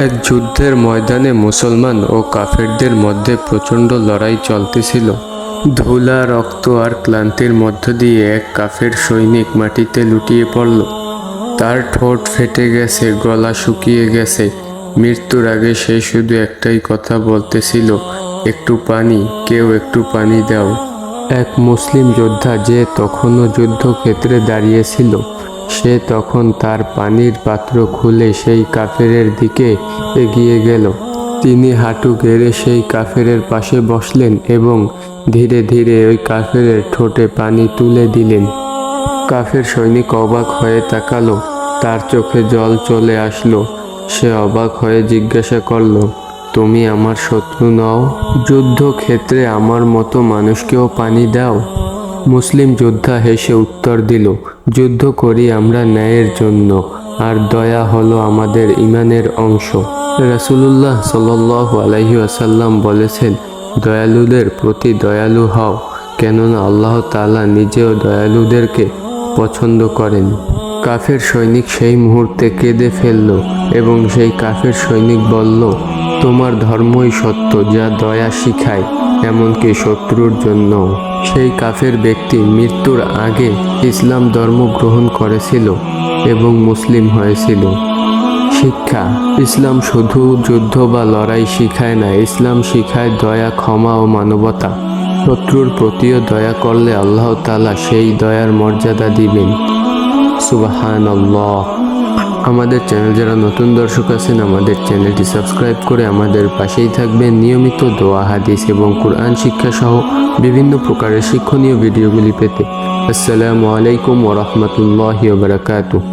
এক যুদ্ধের ময়দানে মুসলমান ও কাফেরদের মধ্যে প্রচণ্ড লড়াই চলতেছিল। ধুলা, রক্ত আর ক্লান্তির মধ্য দিয়ে এক কাফের সৈনিক মাটিতে লুটিয়ে পড়ল। তার ঠোঁট ফেটে গেছে, গলা শুকিয়ে গেছে। মৃত্যুর আগে সে শুধু একটাই কথা বলতেছিল, একটু পানি, কেউ একটু পানি দাও। এক মুসলিম যোদ্ধা যে তখনও যুদ্ধক্ষেত্রে দাঁড়িয়েছিল, সে তখন তার পানির পাত্র খুলে সেই কাফেরের দিকে এগিয়ে গেল। তিনি হাঁটু গেড়ে সেই কাফেরের পাশে বসলেন এবং ধীরে ধীরে ওই কাফেরের ঠোঁটে পানি তুলে দিলেন। কাফের সৈনিক অবাক হয়ে তাকালো, তার চোখে জল চলে আসলো। সে অবাক হয়ে জিজ্ঞাসা করলো, তুমি আমার শত্রু নও? যুদ্ধক্ষেত্রে আমার মতো মানুষকেও পানি দাও? মুসলিম যোদ্ধা হেসে উত্তর দিল, যুদ্ধ করি আমরা ন্যায়ের জন্য, আর দয়া হলো আমাদের ঈমানের অংশ। রাসূলুল্লাহ সাল্লাল্লাহু আলাইহি ওয়াসাল্লাম বলেছেন, দয়ালুদের প্রতি দয়ালু হও, কেননা আল্লাহ তাআলা নিজেও দয়ালুদেরকে পছন্দ করেন। কাফের সৈনিক সেই মুহূর্তে কেঁদে ফেলল এবং সেই কাফের সৈনিক বলল, তোমার ধর্মই সত্য, যা দয়া শিখায়, এমনকি শত্রুর জন্য। সেই কাফের ব্যক্তি মৃত্যুর আগে ইসলাম ধর্ম গ্রহণ করেছিল এবং মুসলিম হয়েছিল। শিক্ষা: ইসলাম শুধু যুদ্ধ বা লড়াই শিখায় না, ইসলাম শিখায় দয়া, ক্ষমা ও মানবতা। শত্রুর প্রতিও দয়া করলে আল্লাহ তাআলা সেই দয়ার মর্যাদা দিবেন। সুবহানাল্লাহ। আমাদের চ্যানেল যারা নতুন দর্শক আছেন, আমাদের চ্যানেলটি সাবস্ক্রাইব করে আমাদের পাশেই থাকবেন। নিয়মিত দোয়া, হাদিস এবং কুরআন শিক্ষা সহ বিভিন্ন প্রকারের শিক্ষণীয় ভিডিওগুলি পেতে। আসসালামু আলাইকুম ওয়া রাহমাতুল্লাহি ওয়া বারাকাতুহু।